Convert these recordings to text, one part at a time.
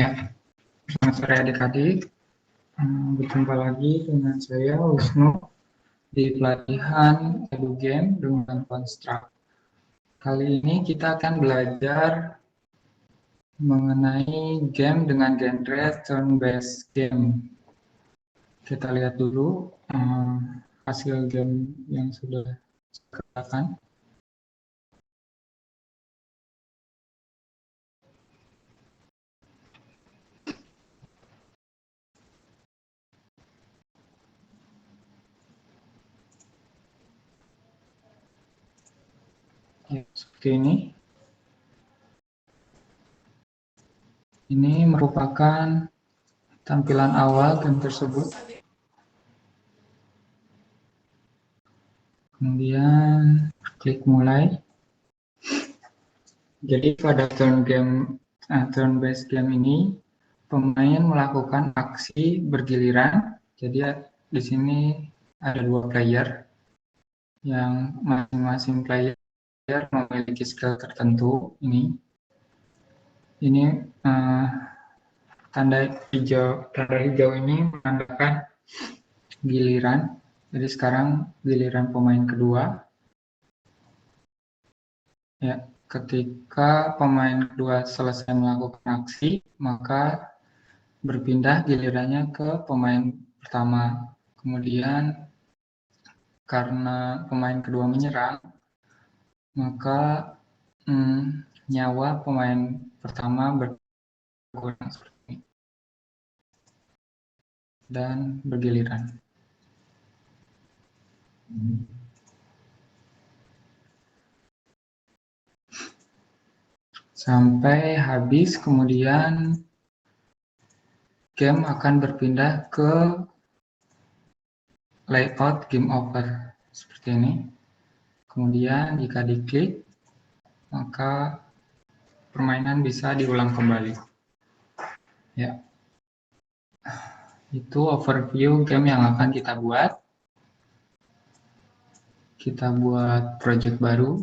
Ya, selamat sore adik-adik. Berjumpa lagi dengan saya Wisnu di pelatihan EduGame dengan Construct. Kali ini kita akan belajar mengenai game dengan genre turn-based game. Kita lihat dulu hasil game yang sudah dikerjakan. Ya, seperti ini. Ini merupakan tampilan awal game tersebut. Kemudian klik mulai. Jadi pada turn-based game ini pemain melakukan aksi bergiliran. Jadi di sini ada 2 player yang masing-masing player memiliki skill tertentu. Ini tanda hijau ini menandakan giliran. Jadi sekarang giliran pemain kedua. Ya, ketika pemain kedua selesai melakukan aksi, maka berpindah gilirannya ke pemain pertama. Kemudian karena pemain kedua menyerang, maka nyawa pemain pertama berkurang seperti ini dan bergiliran. Sampai habis, kemudian game akan berpindah ke layout game over seperti ini. Kemudian jika diklik, maka permainan bisa diulang kembali. Ya, itu overview game yang akan kita buat. Kita buat project baru.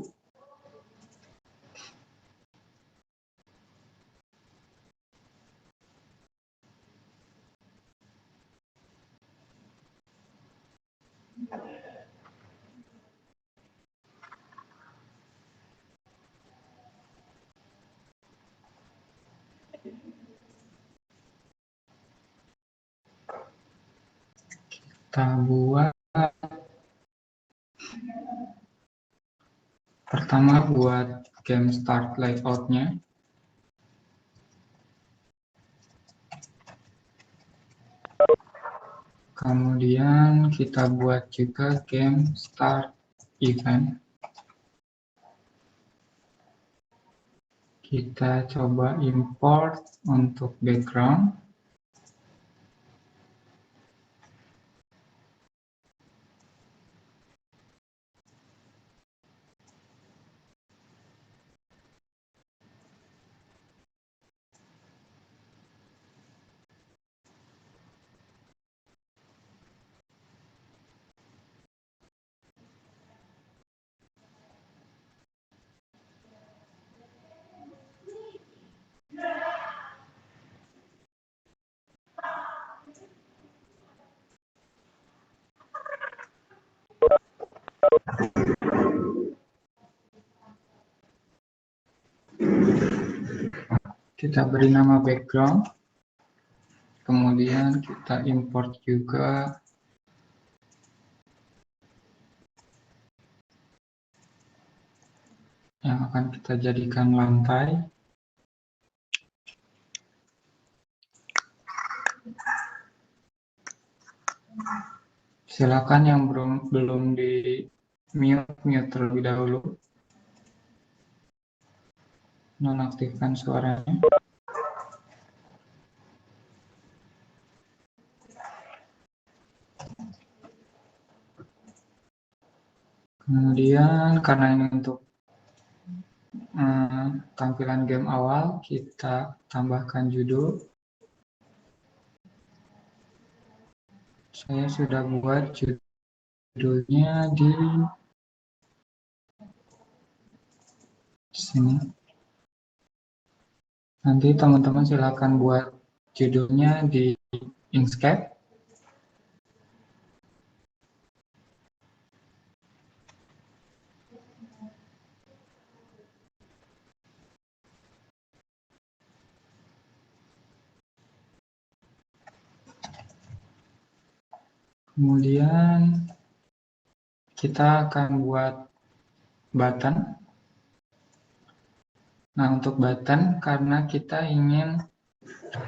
Kita buat pertama buat game start layout-nya. Kemudian kita buat juga game start event. Kita coba import untuk background. Kita beri nama background. Kemudian kita import juga yang akan kita jadikan lantai. Silakan yang belum di mute terlebih dahulu. Nonaktifkan suaranya. Kemudian karena ini untuk tampilan game awal, kita tambahkan judul. Saya sudah buat judulnya di sini. Nanti teman-teman silakan buat judulnya di Inkscape. Kemudian kita akan buat button. Nah, untuk button, karena kita ingin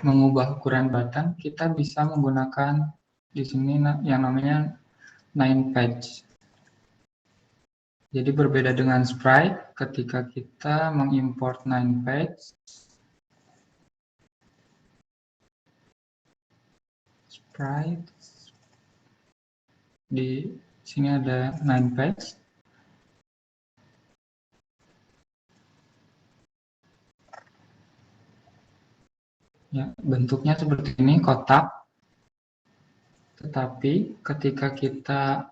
mengubah ukuran button, kita bisa menggunakan di sini yang namanya 9-page. Jadi berbeda dengan sprite, ketika kita mengimport 9-page, sprite, di sini ada 9-page. Ya, bentuknya seperti ini, kotak. Tetapi ketika kita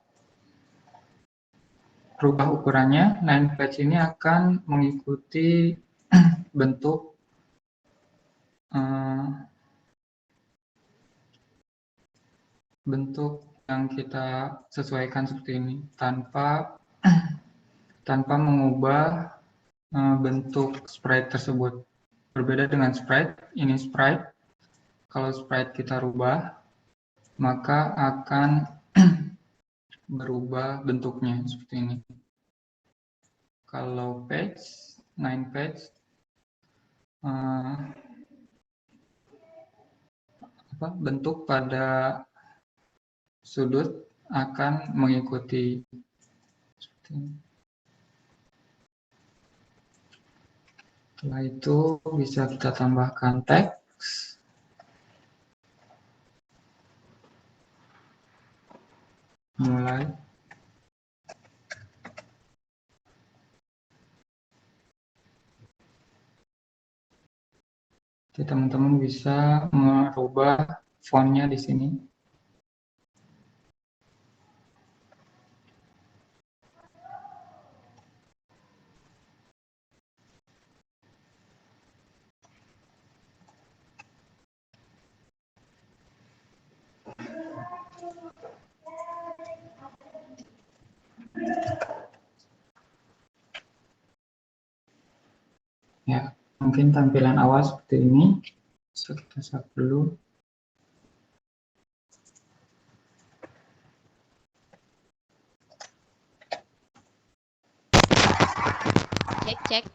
rubah ukurannya, 9-page ini akan mengikuti bentuk bentuk yang kita sesuaikan seperti ini, tanpa mengubah bentuk sprite tersebut. Berbeda dengan sprite, ini sprite. Kalau sprite kita rubah, maka akan berubah bentuknya seperti ini. Kalau page, 9-page, bentuk pada sudut akan mengikuti seperti ini. Setelah itu bisa kita tambahkan teks. Mulai. Jadi teman-teman bisa merubah fontnya di sini. Ya, mungkin tampilan awal seperti ini. Bisa kita save dulu. Cek.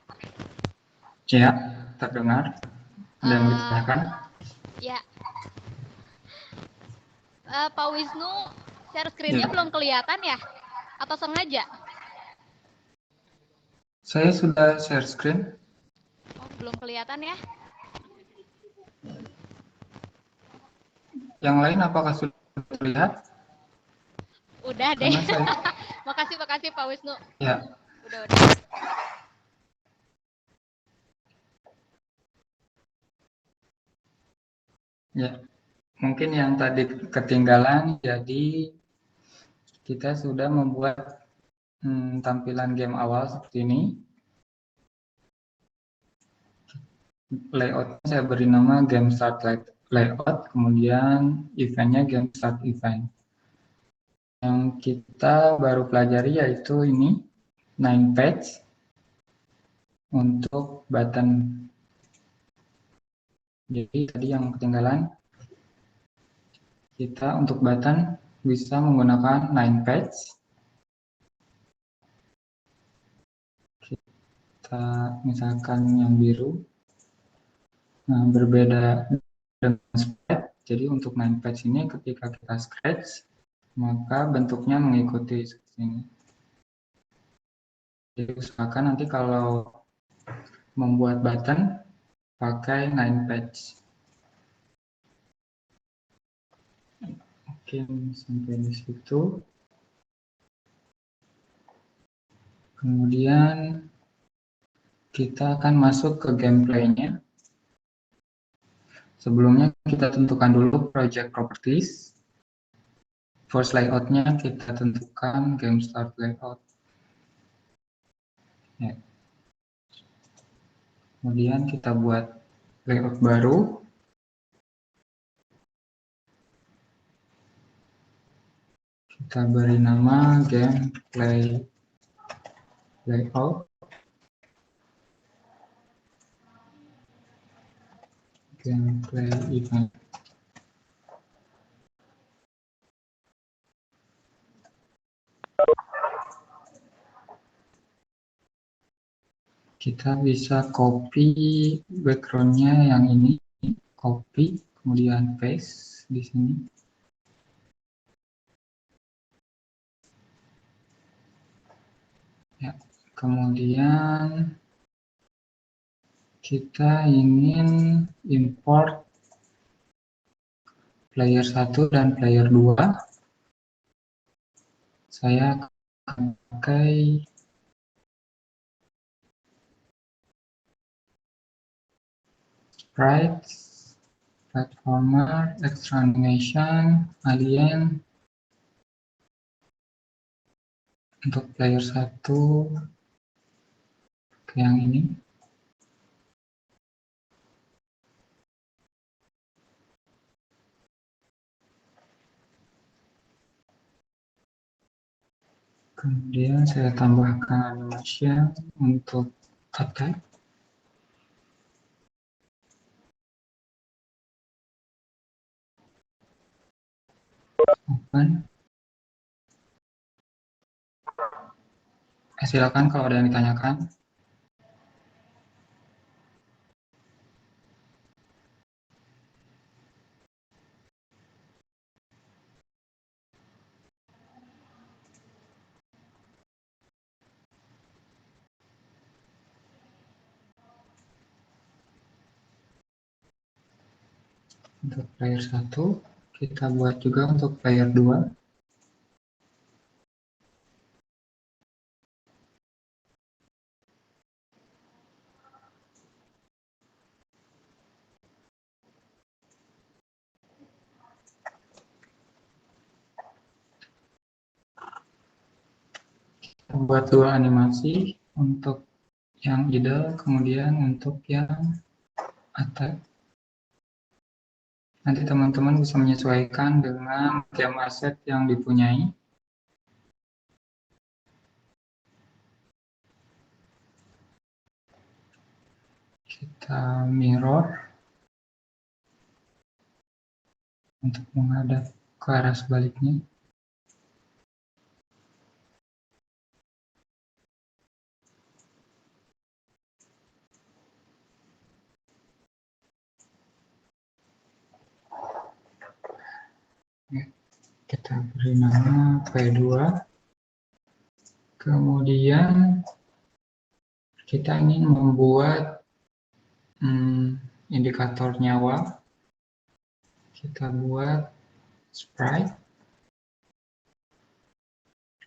Ya, terdengar. Ada yang ditanyakan? Ya. Pak Wisnu, share screen-nya belum kelihatan ya? Atau sengaja? Saya sudah share screen. Oh, belum kelihatan ya? Yang lain apakah sudah terlihat? Udah deh. Makasih Pak Wisnu. Ya. Udah. Ya, mungkin yang tadi ketinggalan, jadi kita sudah membuat tampilan game awal seperti ini. Layoutnya saya beri nama game start layout, kemudian eventnya game start event. Yang kita baru pelajari yaitu ini 9-page untuk button. Jadi tadi yang ketinggalan, kita untuk button bisa menggunakan 9-page. Kita misalkan yang biru. Nah, berbeda dengan sprite. Jadi untuk 9-page ini ketika kita scratch, maka bentuknya mengikuti seperti ini. Jadi usahakan nanti kalau membuat button pakai 9-page. Oke, sampai di situ. Kemudian kita akan masuk ke gameplaynya. Sebelumnya kita tentukan dulu project properties. First layoutnya kita tentukan game start layout. Ya. Kemudian kita buat layout baru. Kita beri nama gameplay layout. Gameplay event. Kita bisa copy backgroundnya yang ini, copy, kemudian paste di sini. Ya, kemudian kita ingin import player 1 dan player 2. Saya akan pakai sprite, platformer, extra animation, alien. Untuk player 1 ke yang ini. Kemudian saya tambahkan animation untuk attack. Open. Silakan kalau ada yang ditanyakan. Untuk player 1, kita buat juga untuk player 2. Kita buat dua animasi, untuk yang idle, kemudian untuk yang attack. Nanti teman-teman bisa menyesuaikan dengan game asset yang dipunyai. Kita mirror untuk menghadap ke arah sebaliknya. Kita beri nama P2. Kemudian kita ingin membuat indikator nyawa. Kita buat sprite.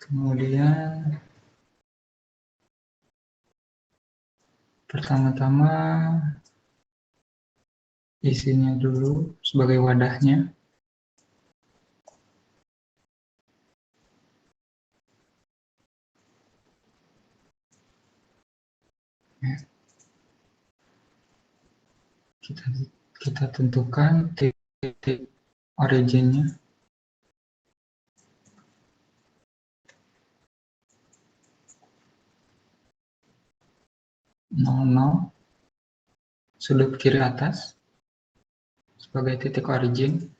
Kemudian pertama-tama isinya dulu sebagai wadahnya. Kita tentukan titik originnya. Sudut kiri atas sebagai titik origin.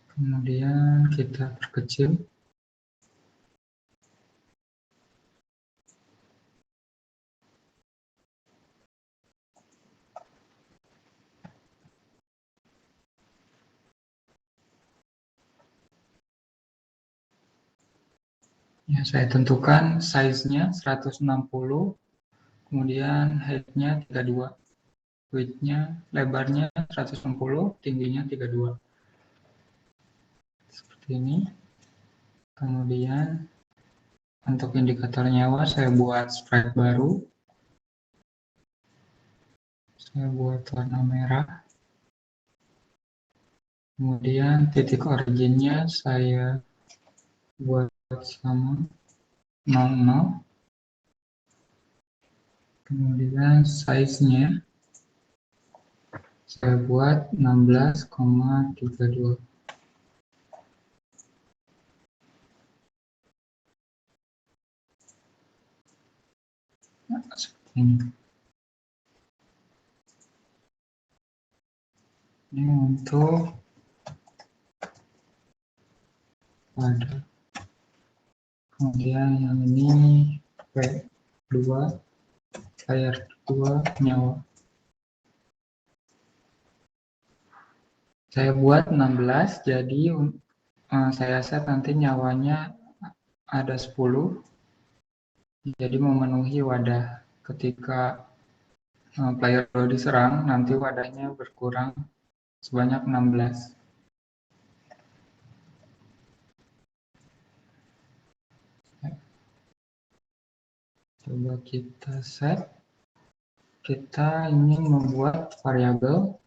Kemudian kita perkecil. Ya, saya tentukan size-nya 160, kemudian height-nya 32, width-nya, lebarnya 160, tingginya 32. Seperti ini. Kemudian untuk indikator nyawa saya buat sprite baru. Saya buat warna merah. Kemudian titik originnya saya buat sama 00. Kemudian size-nya Saya buat 16,32. Nah, seperti ini. Ini untuk pada. Kemudian yang ini P2, layar 2 nyawa. Saya buat 16, jadi saya set nanti nyawanya ada 10, jadi memenuhi wadah. Ketika player 2 diserang, nanti wadahnya berkurang sebanyak 16. Coba kita set. Kita ingin membuat variabel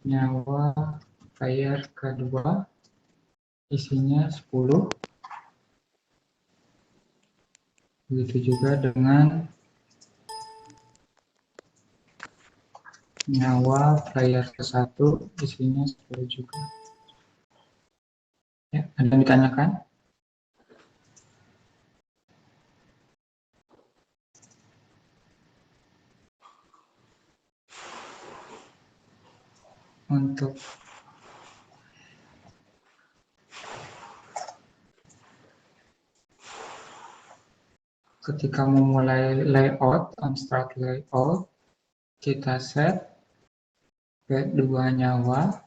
nyawa player kedua, isinya 10. Begitu juga dengan nyawa player ke-1, isinya 10 juga. Ya, ada yang ditanyakan? Untuk ketika memulai layout, construct layout, kita set P2 nyawa,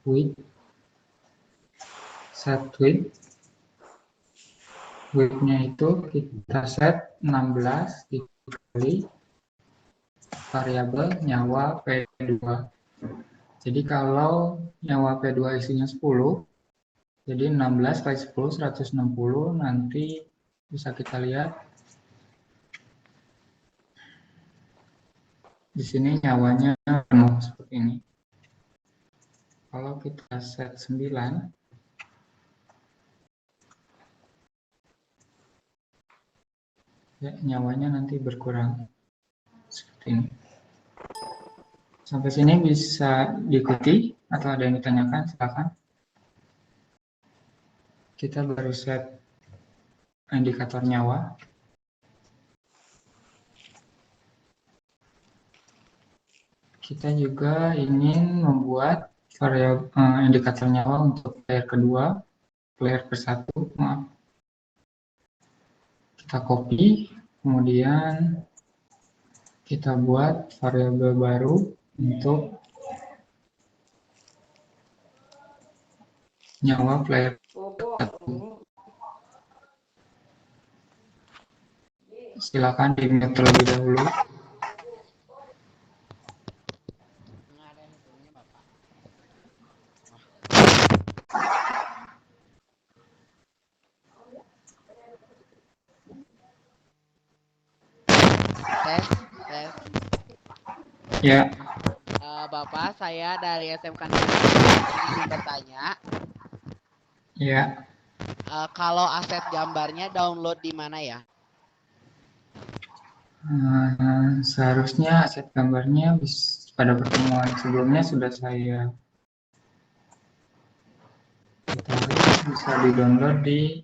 width, set width-nya itu kita set 16 dikali variabel nyawa P2. Jadi kalau nyawa P2 isinya 10, jadi 16 kali 10, 160, nanti bisa kita lihat di sini nyawanya penuh seperti ini. Kalau kita set 9, ya, nyawanya nanti berkurang seperti ini. Sampai sini bisa diikuti atau ada yang ditanyakan? Silakan. Kita baru set indikator nyawa. Kita juga ingin membuat variabel indikator nyawa untuk player kedua, player ke-1, maaf. Kita copy, kemudian kita buat variabel baru untuk nyawa player 1. Silakan di-mute terlebih dahulu. Tes. Ya. Bapak, saya dari SMK ingin bertanya. Ya. Kalau aset gambarnya download di mana ya? Seharusnya aset gambarnya pada pertemuan sebelumnya sudah saya bisa di-download di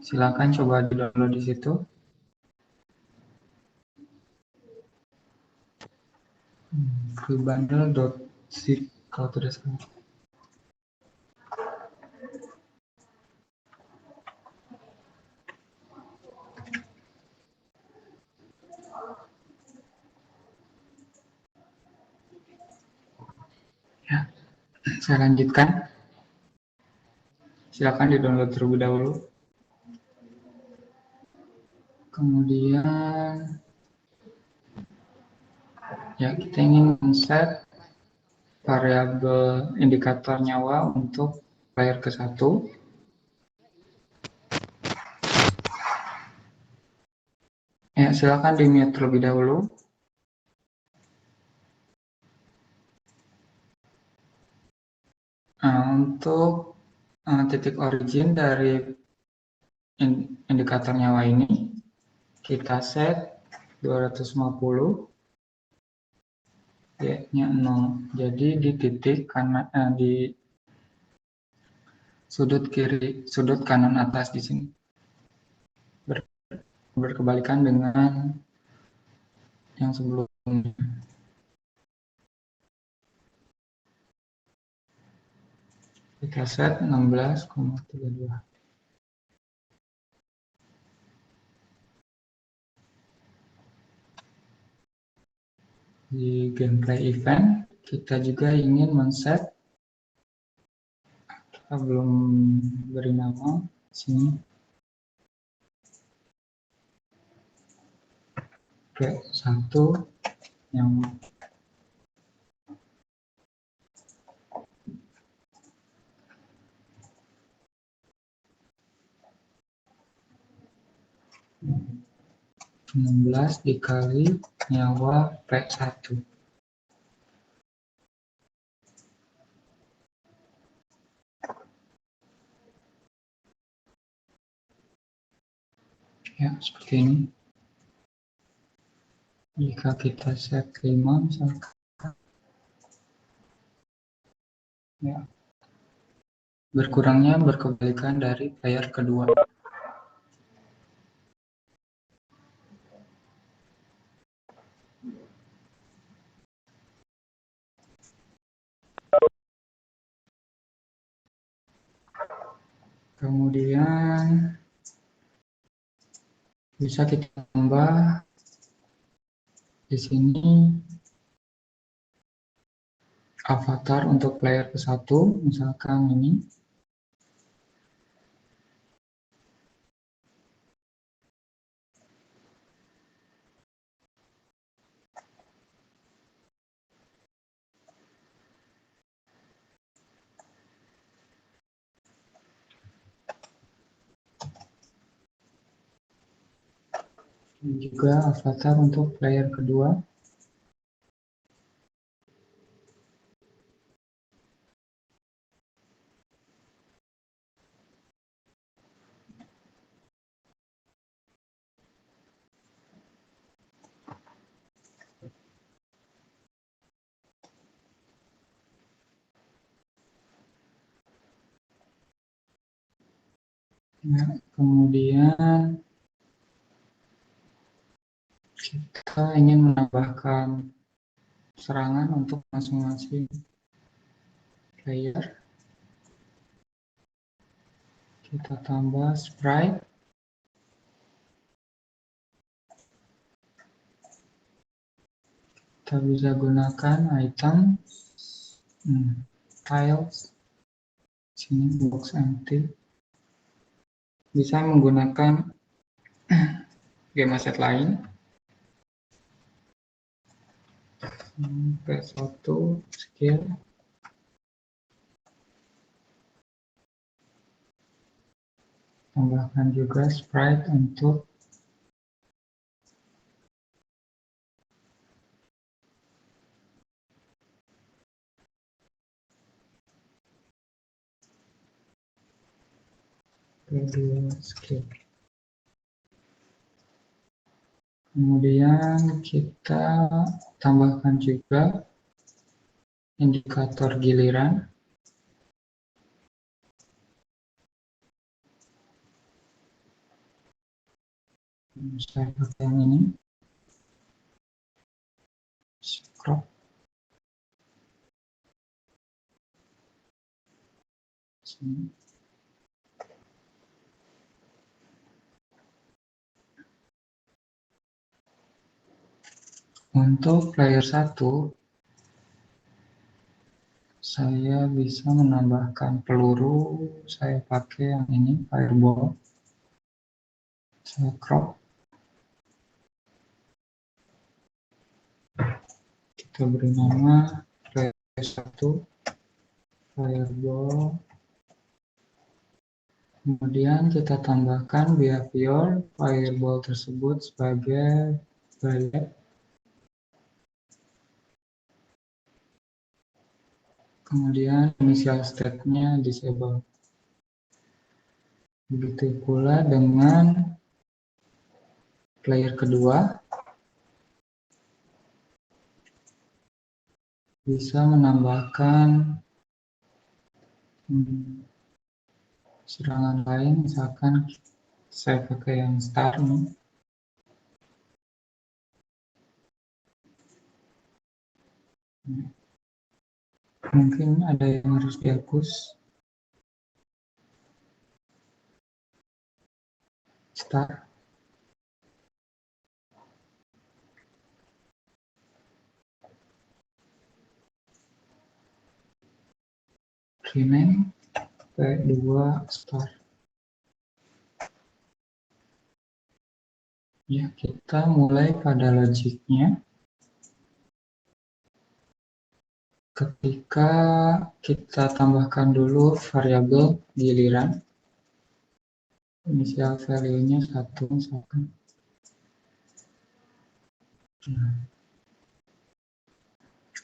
silakan coba di-download di situ. freebundle.zip kalau tidak salah. Ya, saya lanjutkan. Silakan di-download terlebih dahulu. Kemudian ya, kita ingin men-set variabel indikator nyawa untuk player ke-1. Ya, silakan di-mute terlebih dahulu. Untuk titik origin dari indikator nyawa ini kita set 250, y-nya 0. Jadi di titik kanan, di sudut kanan atas di sini berkebalikan dengan yang sebelumnya. Kita set 16,32. Di gameplay event kita juga ingin men-set, kita belum beri nama sini, P1 yang dikali nyawa P1. Ya, seperti ini. Jika kita set 5 misalkan, ya, berkurangnya berkebalikan dari player kedua. Kemudian bisa kita tambah di sini avatar untuk player ke-1, misalkan ini. Dan juga avatar untuk player kedua. Ya, kemudian kita ingin menambahkan serangan untuk masing-masing player. Kita tambah sprite. Kita bisa gunakan item, tiles, sini box empty. Bisa menggunakan game asset lain. P1 skill. Tambahkan juga sprite untuk kedua skill. Kemudian kita tambahkan juga indikator giliran. Saya pakai yang ini. Scrop. Sini. Untuk player 1, saya bisa menambahkan peluru, saya pakai yang ini, fireball. Saya crop. Kita beri nama player 1, fireball. Kemudian kita tambahkan behavior fireball tersebut sebagai bayat. Kemudian initial state-nya disable. Begitu pula dengan player kedua, bisa menambahkan serangan lain, misalkan saya pakai yang star nih. Mungkin ada yang harus dihapus. Star. Rename P2 star. Ya, kita mulai pada logiknya. Ketika kita tambahkan dulu variabel giliran, initial value-nya 1 misalkan.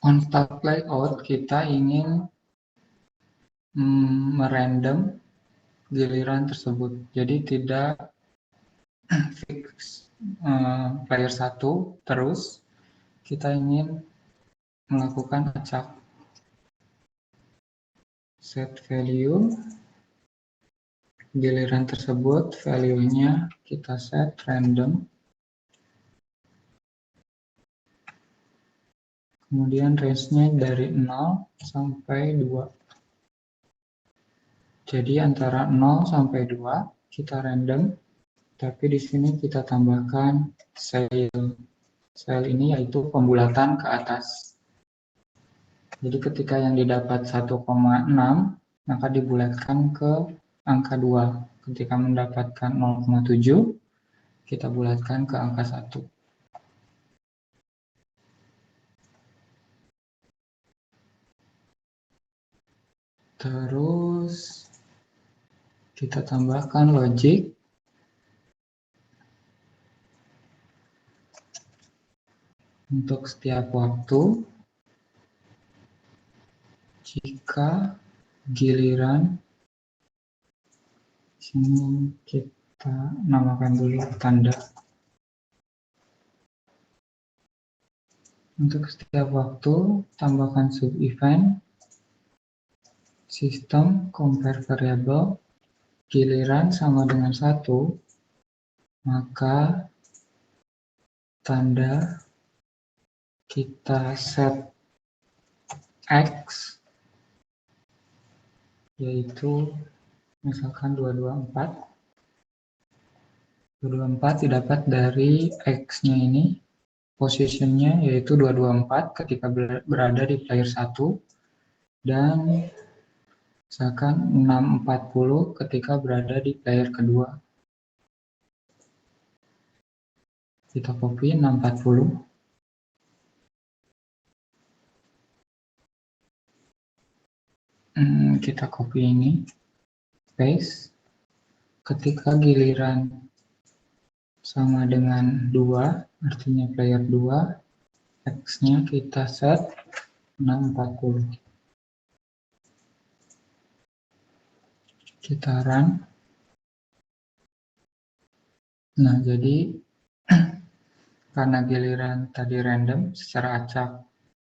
On start layout kita ingin merandom giliran tersebut. Jadi tidak fix player 1 terus, kita ingin melakukan acak. Set value giliran tersebut, value-nya kita set random. Kemudian range-nya dari 0 sampai 2. Jadi antara 0 sampai 2 kita random, tapi di sini kita tambahkan cell. Cell ini yaitu pembulatan ke atas. Jadi ketika yang didapat 1,6, maka dibulatkan ke angka 2. Ketika mendapatkan 0,7, kita bulatkan ke angka 1. Terus kita tambahkan logic. Untuk setiap waktu, jika giliran, sini kita namakan dulu tanda. Untuk setiap waktu, tambahkan sub event, sistem compare variable, giliran sama dengan 1, maka tanda kita set X, yaitu misalkan 224. 224 didapat dari X-nya ini, positionnya yaitu 224 ketika berada di player 1, dan misalkan 640 ketika berada di player kedua. Kita copy 640. Kita copy ini, paste. Ketika giliran sama dengan 2, artinya player 2, X-nya kita set 640. Kita run. Nah, jadi karena giliran tadi random secara acak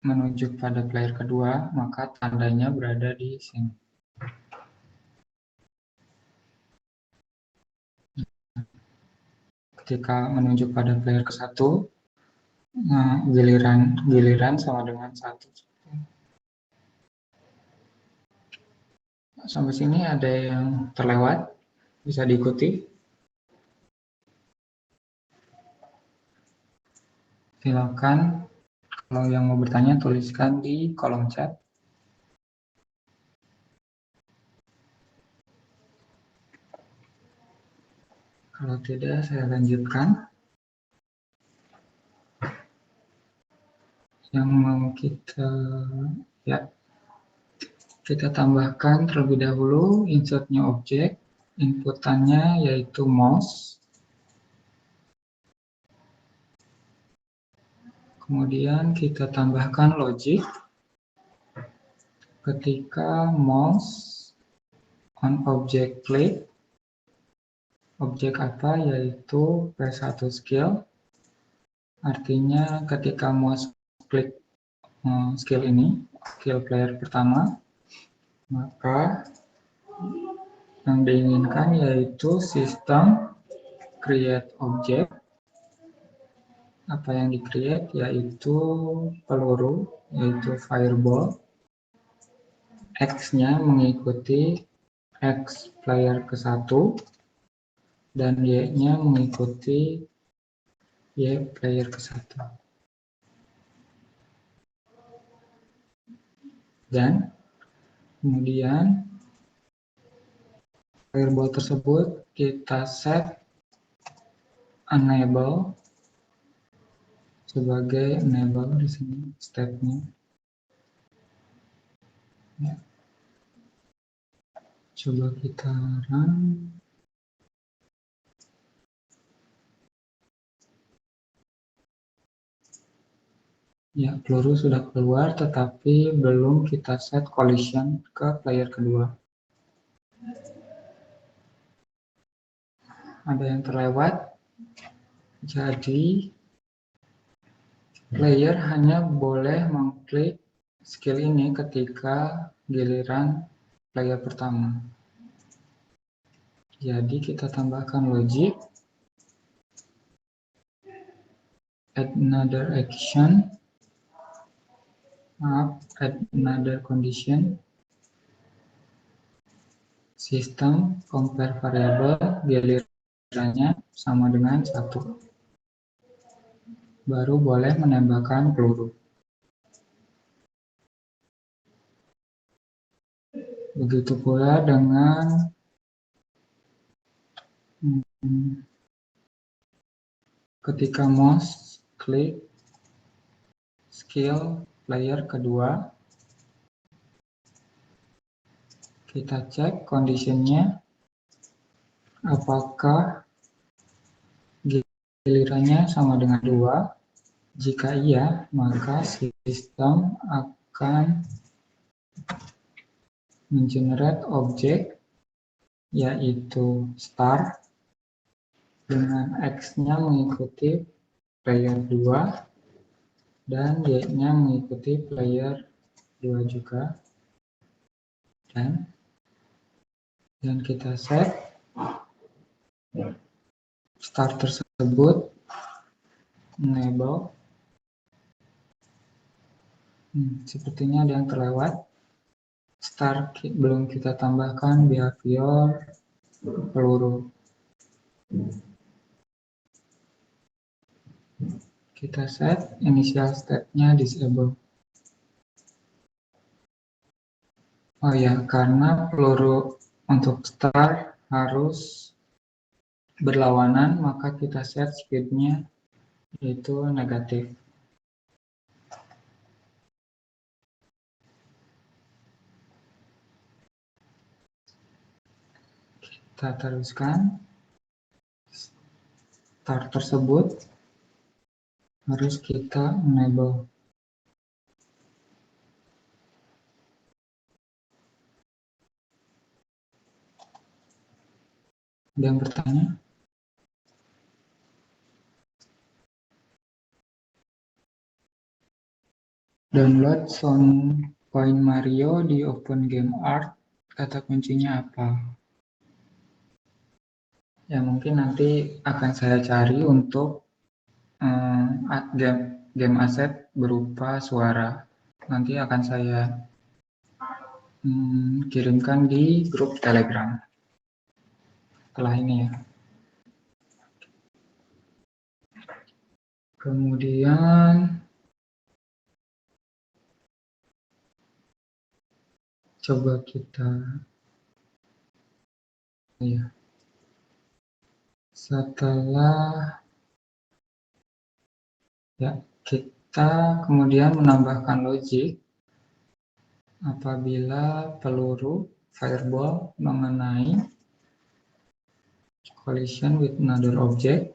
menuju pada player kedua, maka tandanya berada di sini. Ketika menunjuk pada player ke-1, nah, giliran sama dengan 1. Sampai sini ada yang terlewat, bisa diikuti. Silakan, kalau yang mau bertanya tuliskan di kolom chat. Kalau tidak, saya lanjutkan. Yang mau kita tambahkan terlebih dahulu insert new object, inputannya yaitu mouse. Kemudian kita tambahkan logic. Ketika mouse on object click, objek apa, yaitu P1 skill. Artinya ketika mouse klik skill ini, skill player pertama, maka yang diinginkan yaitu sistem create object. Apa yang di-create yaitu peluru, yaitu fireball. X-nya mengikuti X player ke-1 dan Y-nya mengikuti Y player ke-1. Dan kemudian fireball tersebut kita set enable sebagai enable di sini stepnya. Ya. Coba kita run. Ya, peluru sudah keluar, tetapi belum kita set collision ke player kedua. Ada yang terlewat, jadi player hanya boleh mengklik skill ini ketika giliran player pertama. Jadi kita tambahkan logic, add another action, add another condition, sistem compare variable gilirannya sama dengan 1. Baru boleh menembakkan peluru. Begitu pula dengan ketika mouse klik skill player kedua, kita cek kondisinya apakah gilirannya sama dengan 2. Jika iya, maka sistem akan mengenerate objek yaitu star dengan X-nya mengikuti player 2 dan Y-nya mengikuti player 2 juga. Dan kita set start tersebut enable. Sepertinya ada yang terlewat. Start belum kita tambahkan behavior peluru. Kita set initial state-nya disable. Oh ya, karena peluru untuk start harus berlawanan, maka kita set speed-nya yaitu negatif. Kita teruskan. Start tersebut harus kita enable. Ada yang bertanya? Download Sound Point Mario di Open Game Art, kata kuncinya apa? Ya mungkin nanti akan saya cari untuk game aset berupa suara. Nanti akan saya kirimkan di grup Telegram setelah ini ya. Kemudian coba kita ya. Setelah ya kita kemudian menambahkan logic apabila peluru fireball mengenai collision with another object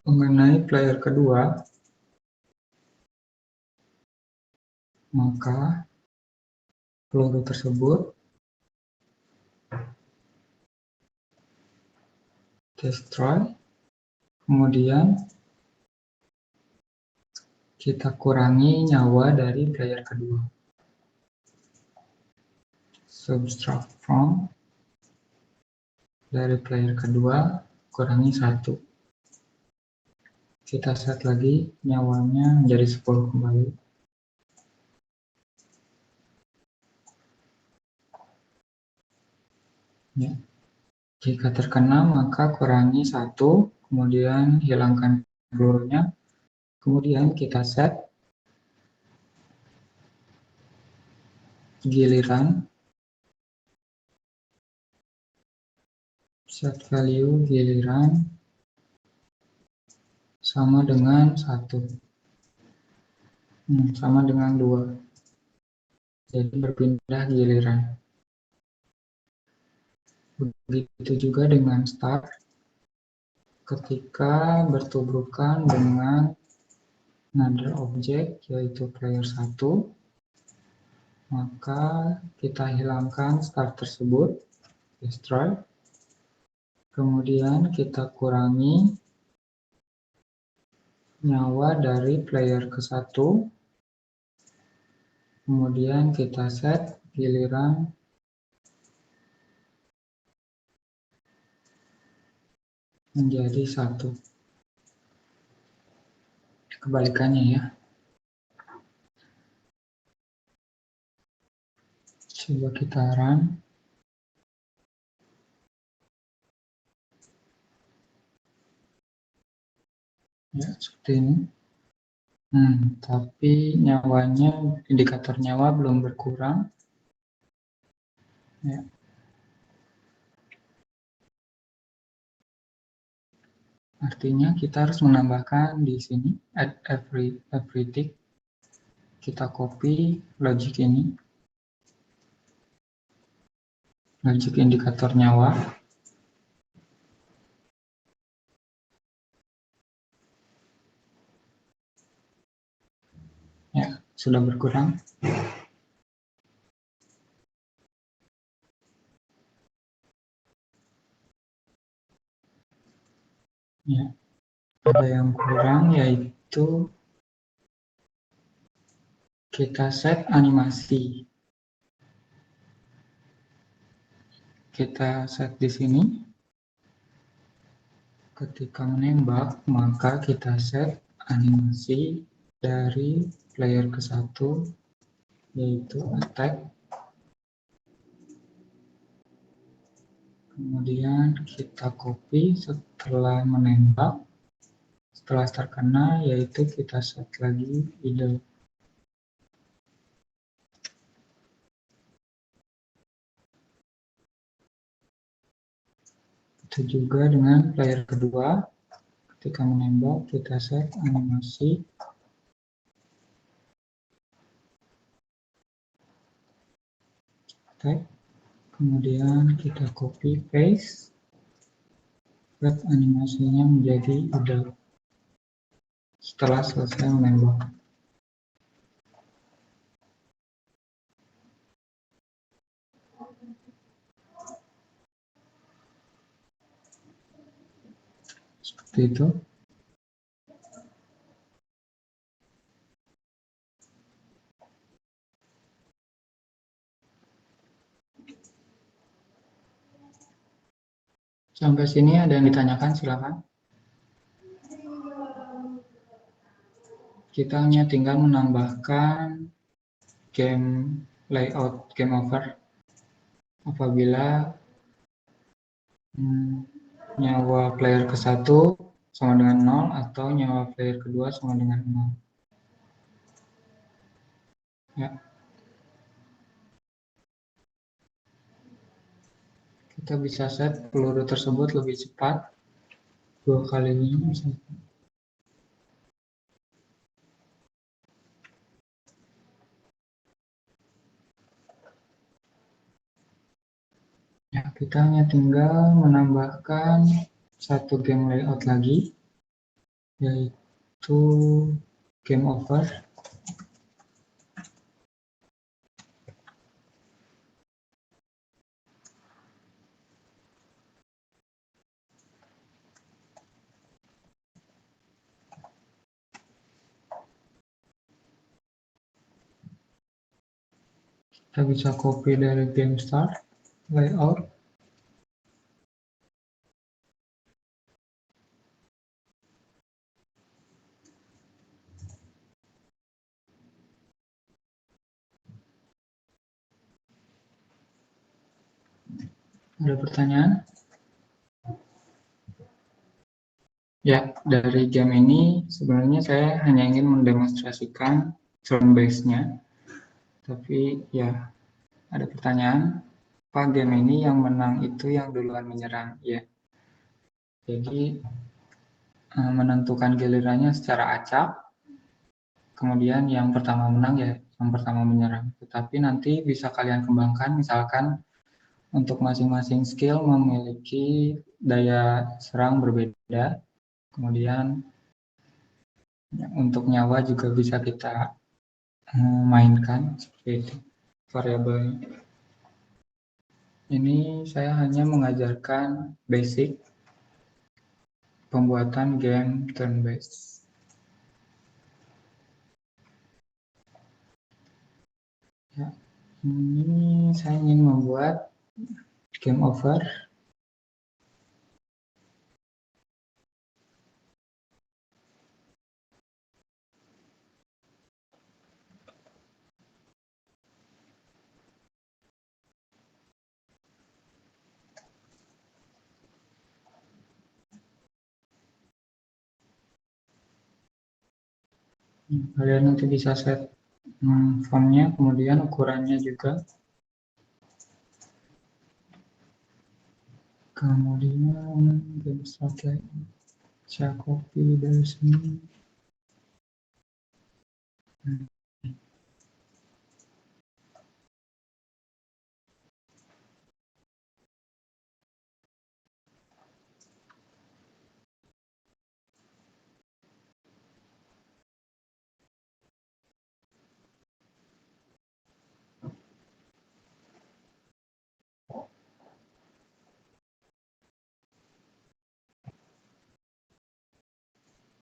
mengenai player kedua, maka peluru tersebut destroy, kemudian kita kurangi nyawa dari player kedua. Subtract from, dari player kedua kurangi 1. Kita set lagi nyawanya menjadi 10 kembali. Ya. Jika terkena maka kurangi 1, kemudian hilangkan pelurunya, kemudian kita set giliran, set value giliran sama dengan 1, sama dengan 2, jadi berpindah giliran. Begitu juga dengan start, ketika bertubrukan dengan another object yaitu player 1, maka kita hilangkan start tersebut, destroy, kemudian kita kurangi nyawa dari player ke-1, kemudian kita set giliran menjadi 1. Kebalikannya ya. Coba kita run. Ya, seperti ini. Tapi nyawanya, indikator nyawa belum berkurang. Ya. Artinya kita harus menambahkan di sini add every tick. Kita copy logic ini, logic indikator nyawa. Ya, sudah berkurang. Ya, ada yang kurang yaitu kita set animasi. Kita set di sini. Ketika menembak, maka kita set animasi dari player ke-1 yaitu attack. Kemudian kita copy setelah menembak. Setelah terkena yaitu kita set lagi idle. Itu juga dengan player kedua, ketika menembak kita set animasi attack, kemudian kita copy paste, buat animasinya menjadi idle setelah selesai menembak. Seperti itu. Sampai sini ada yang ditanyakan, silakan. Kita hanya tinggal menambahkan game layout game over apabila nyawa player ke-1 sama dengan 0 atau nyawa player kedua sama dengan 0. Ya. Kita bisa set peluru tersebut lebih cepat 2 kalinya misalkan. Ya, kita hanya tinggal menambahkan satu game layout lagi, yaitu game over. Kita bisa copy dari game start layout. Ada pertanyaan? Ya, dari game ini sebenarnya saya hanya ingin mendemonstrasikan turn based-nya. Tapi ya, ada pertanyaan, apa game ini yang menang itu yang duluan menyerang? Ya, jadi menentukan gilirannya secara acak, kemudian yang pertama menang ya, yang pertama menyerang. Tetapi nanti bisa kalian kembangkan, misalkan untuk masing-masing skill memiliki daya serang berbeda, kemudian untuk nyawa juga bisa kita mainkan seperti itu variabelnya. Ini saya hanya mengajarkan basic pembuatan game turn based. Ya, ini saya ingin membuat game over. Kalian nanti bisa set fontnya, kemudian ukurannya juga. Kemudian game start lagi. Saya copy dari sini.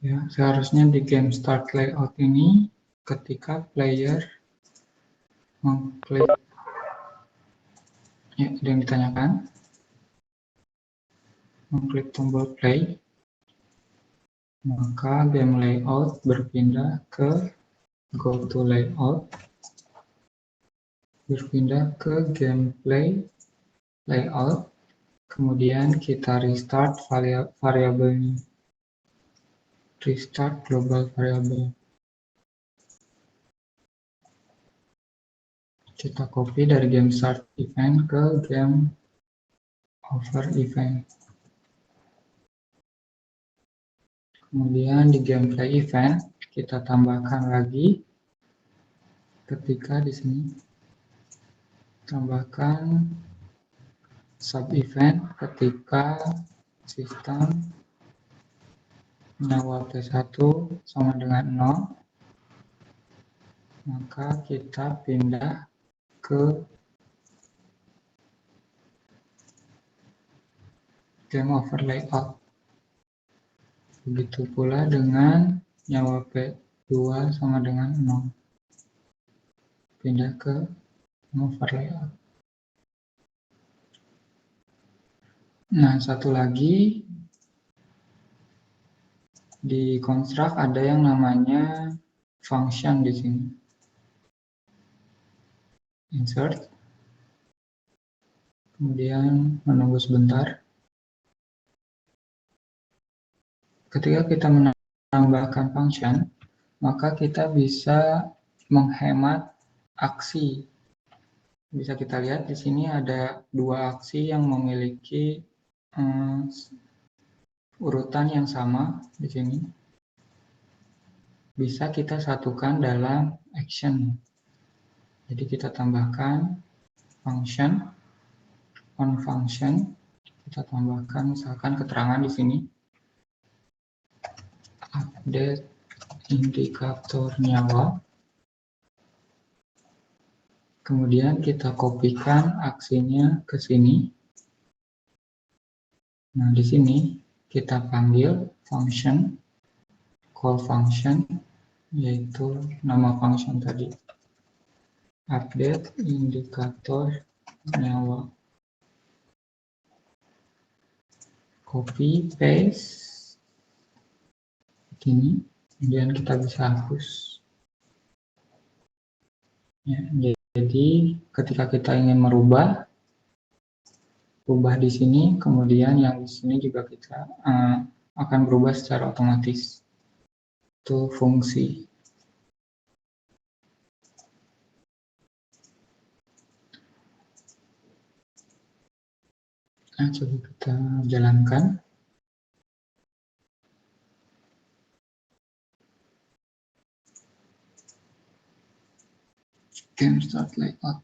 Ya, seharusnya di game start layout ini ketika player mengklik, ya, ada yang ditanyakan, mengklik tombol play, maka game layout berpindah ke go to layout, berpindah ke gameplay layout, kemudian kita restart variabelnya, restart global variable. Kita copy dari game start event ke game over event. Kemudian di gameplay event kita tambahkan lagi ketika di sini tambahkan sub event ketika sistem nyawa P1 sama dengan 0, maka kita pindah ke game over layout. Begitu pula dengan nyawa P2 sama dengan 0. Pindah ke over layout. Nah, satu lagi di construct ada yang namanya function di sini. Insert. Kemudian menunggu sebentar. Ketika kita menambahkan function, maka kita bisa menghemat aksi. Bisa kita lihat di sini ada dua aksi yang memiliki urutan yang sama di sini. Bisa kita satukan dalam action. Jadi kita tambahkan function, on function, kita tambahkan misalkan keterangan di sini. Update indikator nyawa. Kemudian kita kopikan aksinya ke sini. Nah, di sini kita panggil function, call function, yaitu nama function tadi. update indikator nyawa, copy paste ini, kemudian kita bisa hapus ya. Jadi ketika kita ingin merubah di sini, kemudian yang di sini juga kita akan berubah secara otomatis. Itu fungsi. Nah, coba kita jalankan. Game start layout.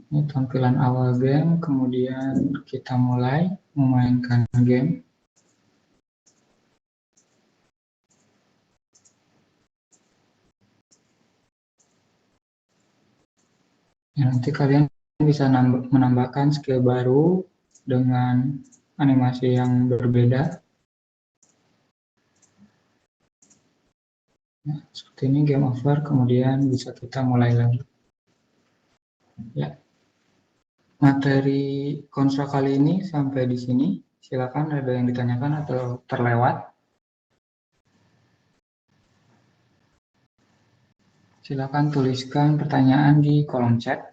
Ini tampilan awal game, kemudian kita mulai memainkan game. Ya, nanti kalian bisa menambahkan skill baru dengan animasi yang berbeda. Nah, seperti ini game over, kemudian bisa kita mulai lagi. Ya, materi konstruk kali ini sampai di sini. Silakan ada yang ditanyakan atau terlewat. Silakan tuliskan pertanyaan di kolom chat.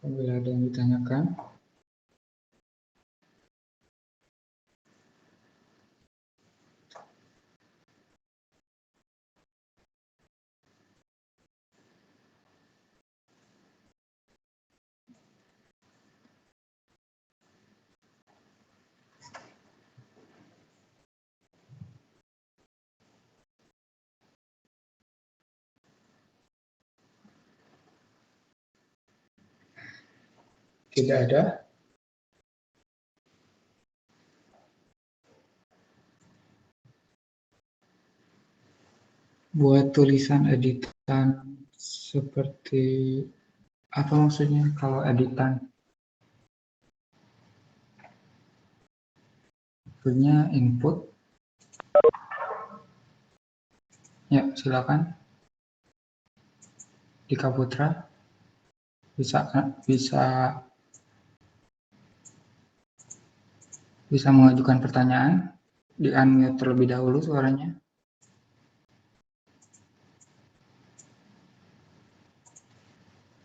Apabila ada yang ditanyakan. Tidak ada. Buat tulisan editan seperti apa maksudnya kalau editan? Punya input. Ya, silakan. Dika Putra bisa mengajukan pertanyaan. Di unmute terlebih dahulu suaranya.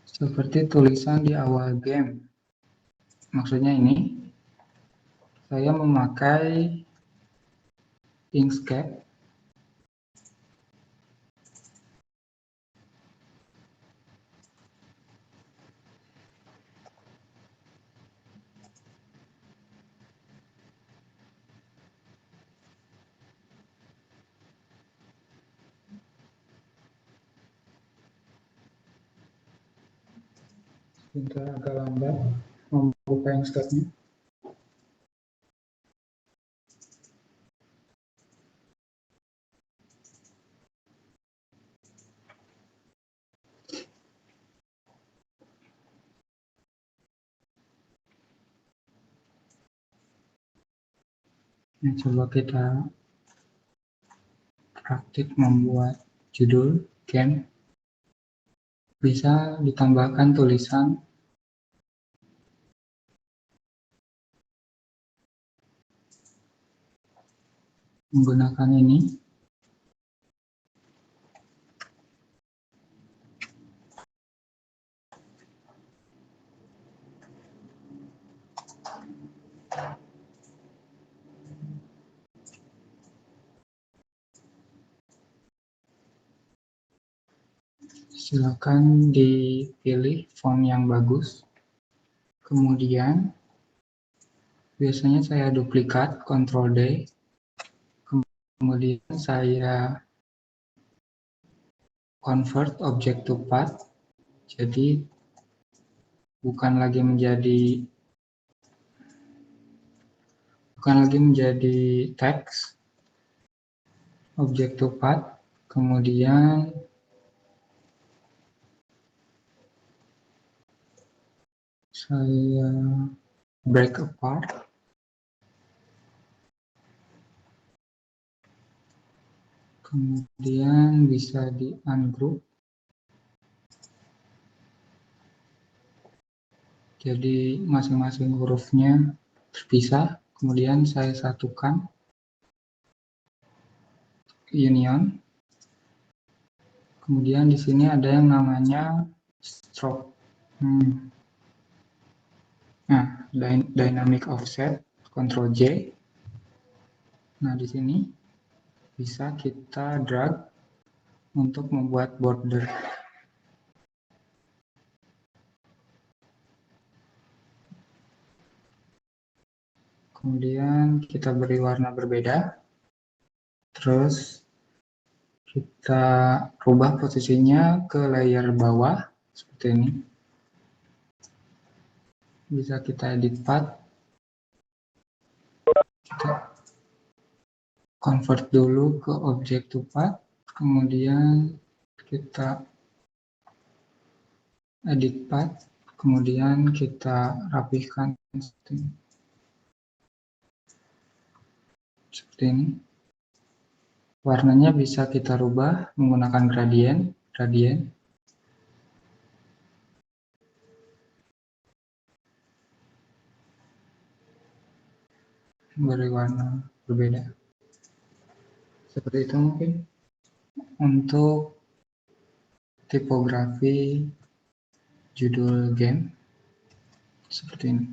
Seperti tulisan di awal game. Maksudnya ini, saya memakai Inkscape. Sebentar agak lambat membuka Inkscape-nya. Nah, coba kita praktik membuat judul game. Bisa ditambahkan tulisan menggunakan ini. Silakan dipilih font yang bagus. Kemudian biasanya saya duplikat, Ctrl D. Kemudian saya convert object to path. Jadi bukan lagi menjadi teks, object to path. Kemudian saya break apart. Kemudian bisa di ungroup. Jadi masing-masing hurufnya terpisah. Kemudian saya satukan. Union. Kemudian di sini ada yang namanya stroke. Nah, dynamic offset, Ctrl J. Nah, di sini bisa kita drag untuk membuat border. Kemudian kita beri warna berbeda. Terus kita rubah posisinya ke layer bawah seperti ini. Bisa kita edit path. Kita convert dulu ke object to path. Kemudian kita edit path. Kemudian kita rapihkan seperti ini. Warnanya bisa kita rubah menggunakan gradient. Beri warna berbeda. Seperti itu mungkin untuk tipografi judul game seperti ini.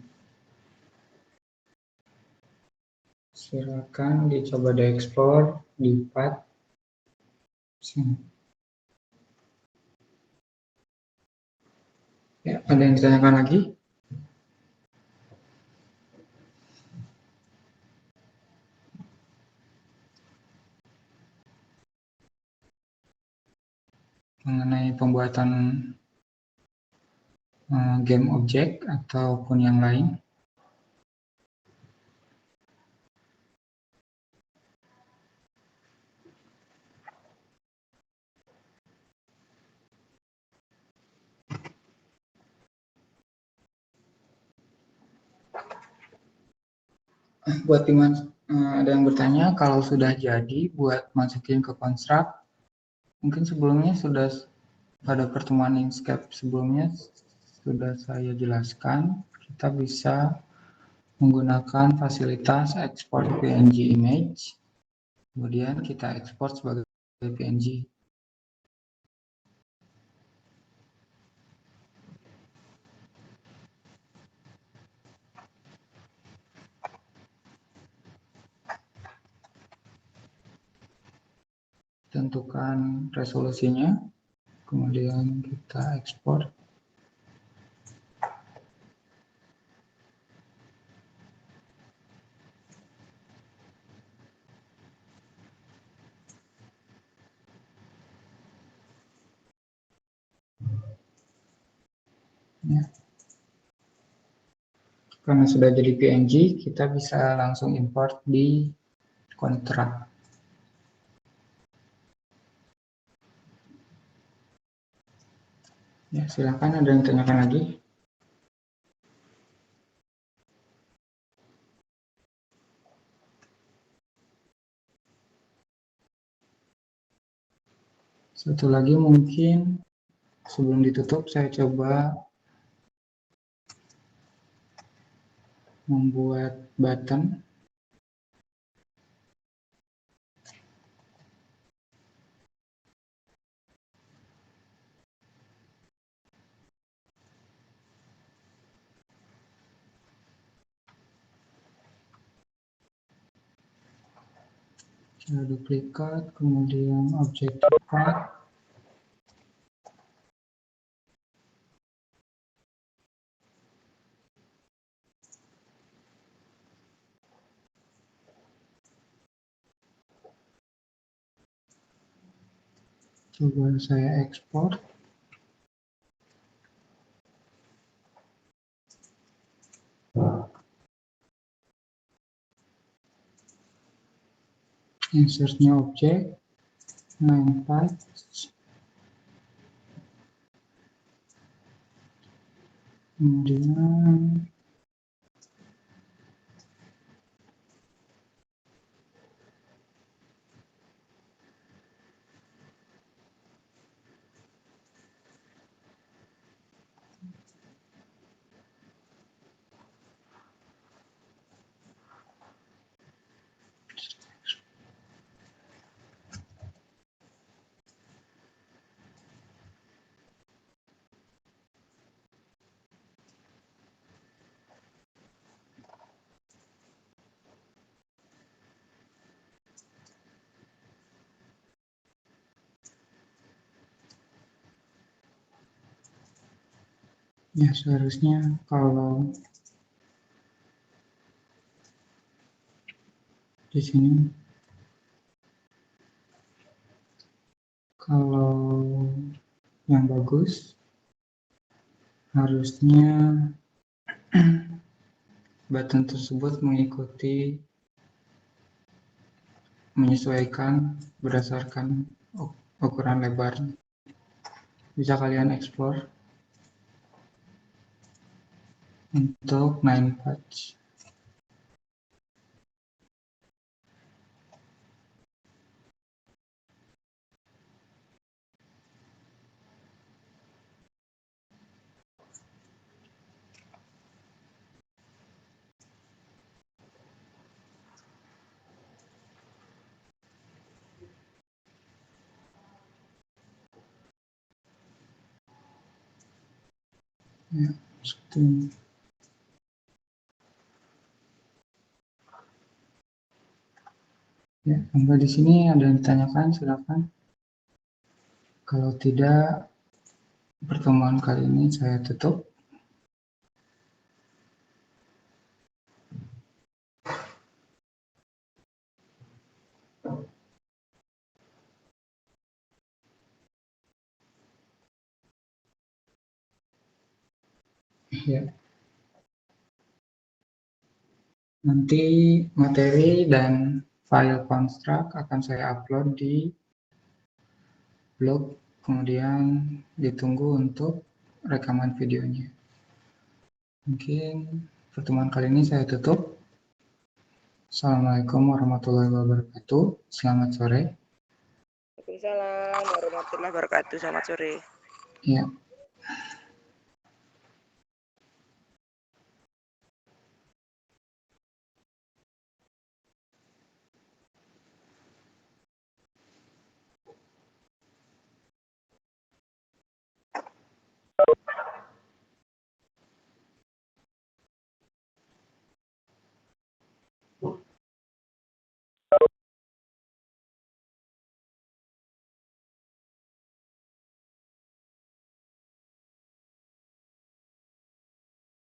Silakan dicoba dieksplor di path sini. Ya, ada yang ditanyakan lagi? Mengenai pembuatan game objek ataupun yang lain. Buat teman ada yang bertanya kalau sudah jadi buat masukin ke construct, mungkin sebelumnya sudah pada pertemuan Inkscape sebelumnya sudah saya jelaskan, kita bisa menggunakan fasilitas export PNG image, kemudian kita ekspor sebagai PNG. Tentukan resolusinya, kemudian kita ekspor. Ya. Karena sudah jadi PNG, kita bisa langsung import di kontrak. Ya, silakan ada yang tanyakan lagi. Satu lagi mungkin sebelum ditutup saya coba membuat button. Saya duplikat, kemudian objek path. Coba saya ekspor. Insertnya objek, main path. Kemudian ya seharusnya kalau di sini kalau yang bagus harusnya button tersebut menyesuaikan berdasarkan ukuran lebar. Bisa kalian explore untuk 9 patch. Ya, seperti ini. Ya, sampai di sini ada yang ditanyakan, silakan. Kalau tidak, pertemuan kali ini saya tutup. Ya, nanti materi dan file construct akan saya upload di blog, kemudian ditunggu untuk rekaman videonya. Mungkin pertemuan kali ini saya tutup. Assalamualaikum warahmatullahi wabarakatuh. Selamat sore. Waalaikumsalam warahmatullahi wabarakatuh. Selamat sore. Ya.